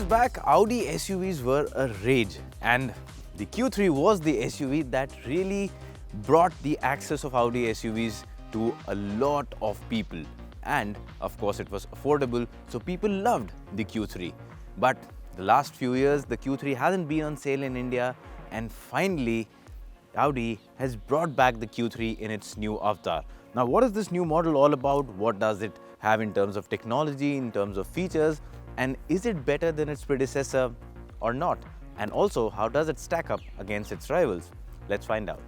back, Audi SUVs were a rage, and the Q3 was the SUV that really brought the access of Audi SUVs to a lot of people. And of course, it was affordable, so people loved the Q3. But the last few years, the Q3 hasn't been on sale in India, and finally, Audi has brought back the Q3 in its new avatar. Now, what is this new model all about? What does it have in terms of technology, in terms of features? And is it better than its predecessor or not? And also, how does it stack up against its rivals? Let's find out.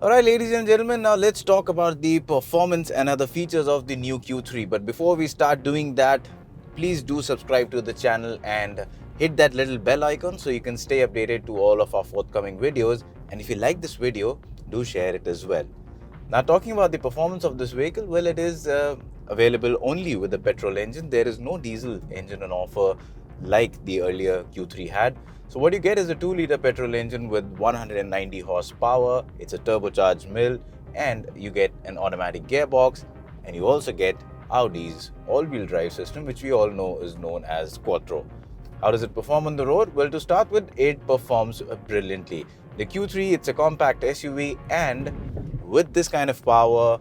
Alright, ladies and gentlemen, now let's talk about the performance and other features of the new Q3. But before we start doing that, please do subscribe to the channel and hit that little bell icon so you can stay updated to all of our forthcoming videos. And if you like this video, do share it as well. Now, talking about the performance of this vehicle, well, it is available only with the petrol engine. There is no diesel engine on offer like the earlier Q3 had. So what you get is a 2-liter petrol engine with 190 horsepower. It's a turbocharged mill, and you get an automatic gearbox, and you also get Audi's all-wheel drive system, which we all know is known as Quattro. How does it perform on the road? Well, to start with, it performs brilliantly. The Q3, it's a compact SUV, and with this kind of power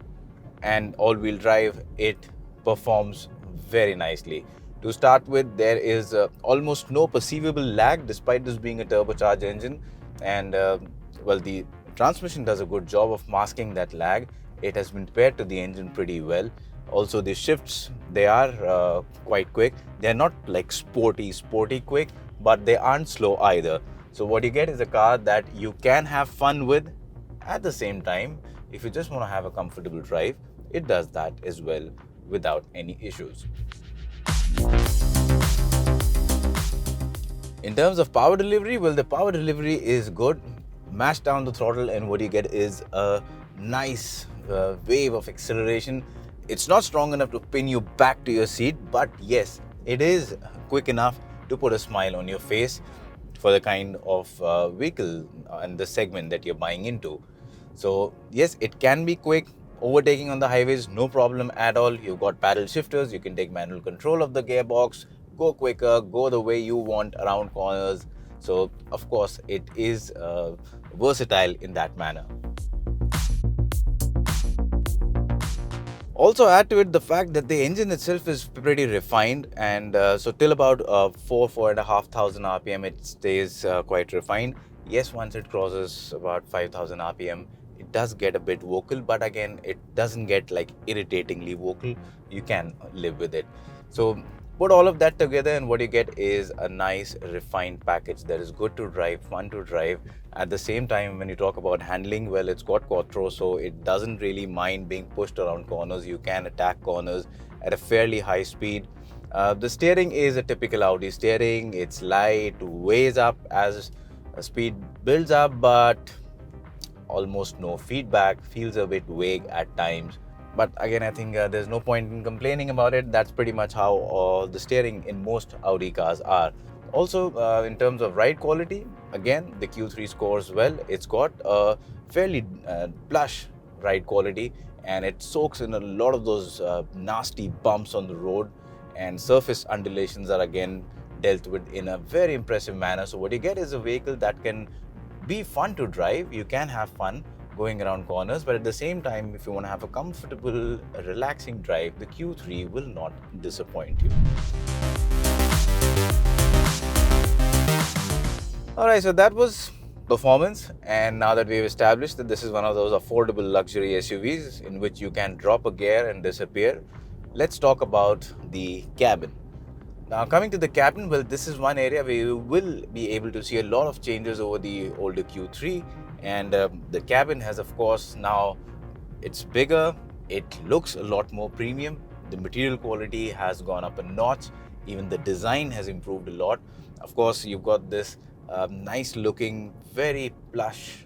and all-wheel drive, it performs very nicely. To start with, there is almost no perceivable lag despite this being a turbocharged engine, and well, the transmission does a good job of masking that lag. It has been paired to the engine pretty well. Also, the shifts, they are quite quick. They're not like sporty quick, but they aren't slow either. So what you get is a car that you can have fun with. At the same time, if you just want to have a comfortable drive, it does that as well without any issues. In terms of power delivery, well, the power delivery is good. Mash down the throttle and what you get is a nice wave of acceleration. It's not strong enough to pin you back to your seat, but yes, it is quick enough to put a smile on your face for the kind of vehicle and the segment that you're buying into. So yes, it can be quick. Overtaking on the highways, no problem at all. You've got paddle shifters, you can take manual control of the gearbox, go quicker, go the way you want around corners. So of course, it is versatile in that manner. Also add to it the fact that the engine itself is pretty refined, and so till about 4,500 RPM it stays quite refined. Yes, once it crosses about 5,000 RPM, it does get a bit vocal, but again, it doesn't get like irritatingly vocal. You can live with it. So put all of that together and what you get is a nice refined package that is good to drive, fun to drive. At the same time, when you talk about handling, well, it's got Quattro, so it doesn't really mind being pushed around corners. You can attack corners at a fairly high speed. The steering is a typical Audi steering. It's light, weighs up as speed builds up, but almost no feedback, feels a bit vague at times. But again, I think there's no point in complaining about it. That's pretty much how the steering in most Audi cars are. Also, in terms of ride quality, again, the Q3 scores well. It's got a fairly plush ride quality, and it soaks in a lot of those nasty bumps on the road, and surface undulations are again dealt with in a very impressive manner. So what you get is a vehicle that can be fun to drive. You can have fun going around corners, but at the same time, if you want to have a comfortable, relaxing drive, the Q3 will not disappoint you. Alright, so that was performance, and now that we've established that this is one of those affordable luxury SUVs in which you can drop a gear and disappear, let's talk about the cabin. Now, coming to the cabin, well, this is one area where you will be able to see a lot of changes over the older Q3. And the cabin has, of course, now it's bigger. It looks a lot more premium. The material quality has gone up a notch. Even the design has improved a lot. Of course, you've got this nice looking, very plush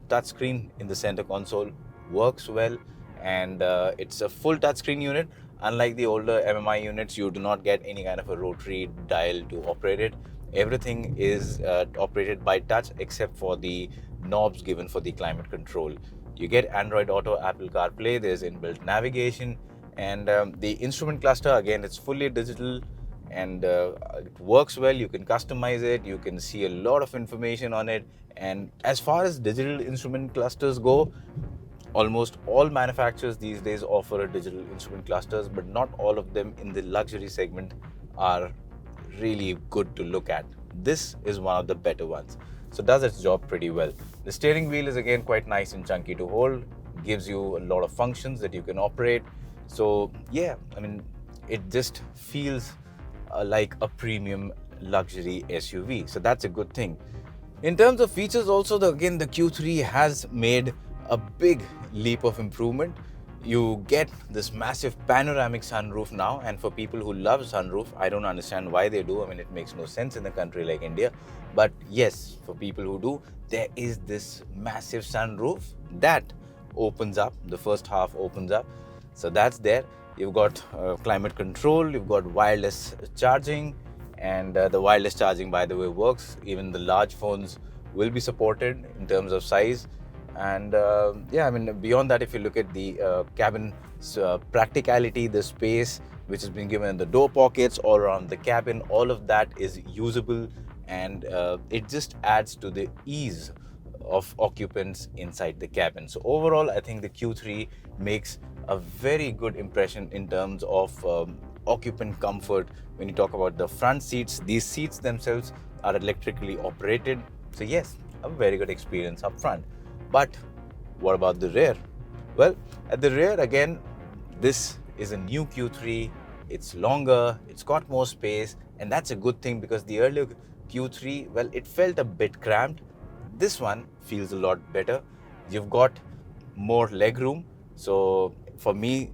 touchscreen in the center console. Works well, and it's a full touchscreen unit. Unlike the older MMI units, you do not get any kind of a rotary dial to operate it. Everything is operated by touch except for the knobs given for the climate control. You get Android Auto, Apple CarPlay, there's inbuilt navigation, and the instrument cluster, again, it's fully digital and it works well. You can customize it, you can see a lot of information on it. And as far as digital instrument clusters go, almost all manufacturers these days offer a digital instrument clusters, but not all of them in the luxury segment are really good to look at. This is one of the better ones, so does its job pretty well. The steering wheel is again quite nice and chunky to hold, gives you a lot of functions that you can operate. So yeah, I mean, it just feels like a premium luxury SUV, so that's a good thing. In terms of features also, again, the Q3 has made a big leap of improvement. You get this massive panoramic sunroof now, and for people who love sunroof, I don't understand why they do. I mean, it makes no sense in a country like India. But yes, for people who do, there is this massive sunroof that opens up. The first half opens up. So that's there. You've got climate control, you've got wireless charging, and the wireless charging, by the way, works. Even the large phones will be supported in terms of size. And yeah, I mean, beyond that, if you look at the cabin practicality, the space which has been given in the door pockets all around the cabin, all of that is usable, and it just adds to the ease of occupants inside the cabin. So overall, I think the Q3 makes a very good impression in terms of occupant comfort. When you talk about the front seats, these seats themselves are electrically operated. So yes, a very good experience up front. But what about the rear? Well, at the rear, again, this is a new Q3. It's longer, it's got more space, and that's a good thing, because the earlier Q3, well, it felt a bit cramped. This one feels a lot better. You've got more leg room. So for me,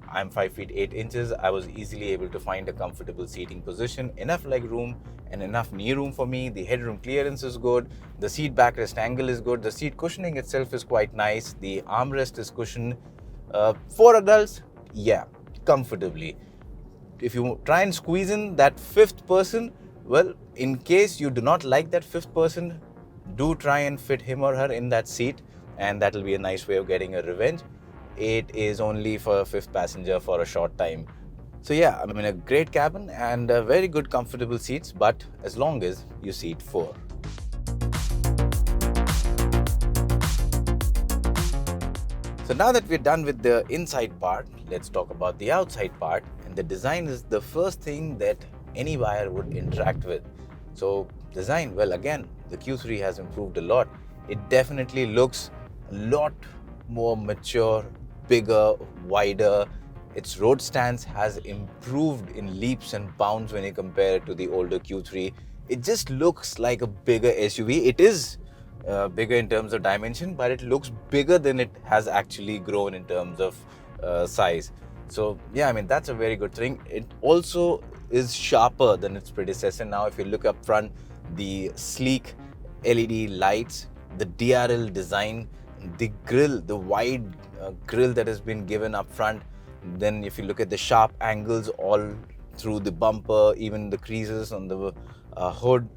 I'm 5 feet 8 inches. I was easily able to find a comfortable seating position, enough leg room and enough knee room for me. The headroom clearance is good. The seat backrest angle is good. The seat cushioning itself is quite nice. The armrest is cushioned. For adults, yeah, comfortably. If you try and squeeze in that fifth person, well, in case you do not like that fifth person, do try and fit him or her in that seat, and that will be a nice way of getting a revenge. It is only for a fifth passenger for a short time. So yeah, I mean, a great cabin and very good comfortable seats, but as long as you seat 4. So now that we're done with the inside part, let's talk about the outside part. And the design is the first thing that any buyer would interact with. So design, well, again, the Q3 has improved a lot. It definitely looks a lot more mature, bigger, wider. Its road stance has improved in leaps and bounds when you compare it to the older Q3. It just looks like a bigger SUV. It is bigger in terms of dimension, but it looks bigger than it has actually grown in terms of size. So yeah, I mean, that's a very good thing. It also is sharper than its predecessor. Now, if you look up front, the sleek LED lights, the DRL design, the grille, the wide grille that has been given up front. Then if you look at the sharp angles all through the bumper, even the creases on the hood.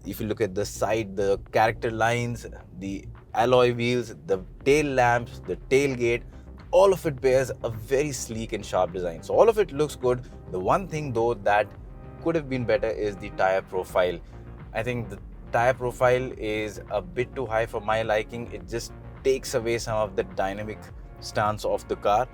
If you look at the side, the character lines, the alloy wheels, the tail lamps, the tailgate, all of it bears a very sleek and sharp design. So all of it looks good. The one thing though that could have been better is the tire profile. I think the tire profile is a bit too high for my liking. It just takes away some of the dynamic stance of the car.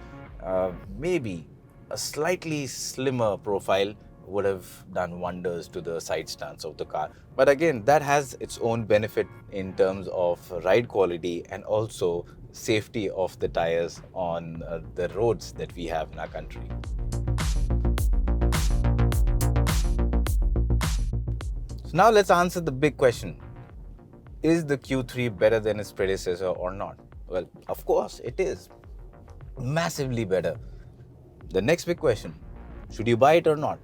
Maybe a slightly slimmer profile would have done wonders to the side stance of the car. But again, that has its own benefit in terms of ride quality and also safety of the tires on the roads that we have in our country. So now let's answer the big question. Is the Q3 better than its predecessor or not? Well, of course it is. Massively better. The next big question, should you buy it or not?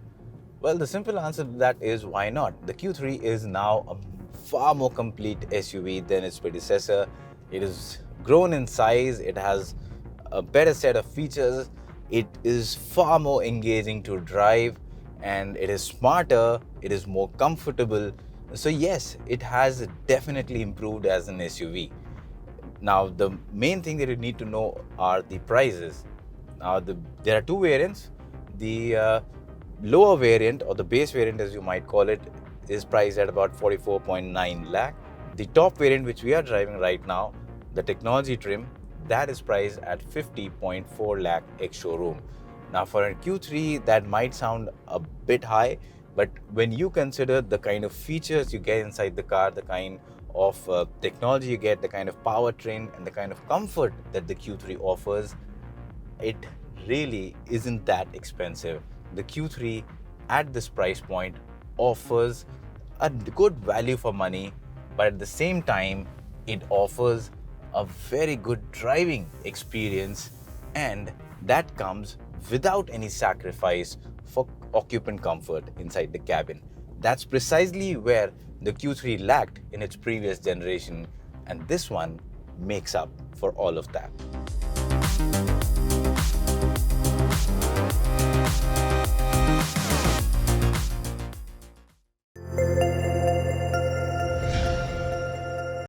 Well, the simple answer to that is why not? The Q3 is now a far more complete SUV than its predecessor. It has grown in size, it has a better set of features, it is far more engaging to drive, and it is smarter, it is more comfortable. So yes, it has definitely improved as an SUV. Now, the main thing that you need to know are the prices. Now, there are two variants. The lower variant, or the base variant as you might call it, is priced at about 44.9 lakh. The top variant which we are driving right now, the technology trim, that is priced at 50.4 lakh ex-showroom. Now, for a Q3, that might sound a bit high, but when you consider the kind of features you get inside the car, the kind of technology you get, the kind of powertrain, and the kind of comfort that the Q3 offers, it really isn't that expensive. The Q3 at this price point offers a good value for money, but at the same time, it offers a very good driving experience, and that comes without any sacrifice for occupant comfort inside the cabin. That's precisely where the Q3 lacked in its previous generation, and this one makes up for all of that.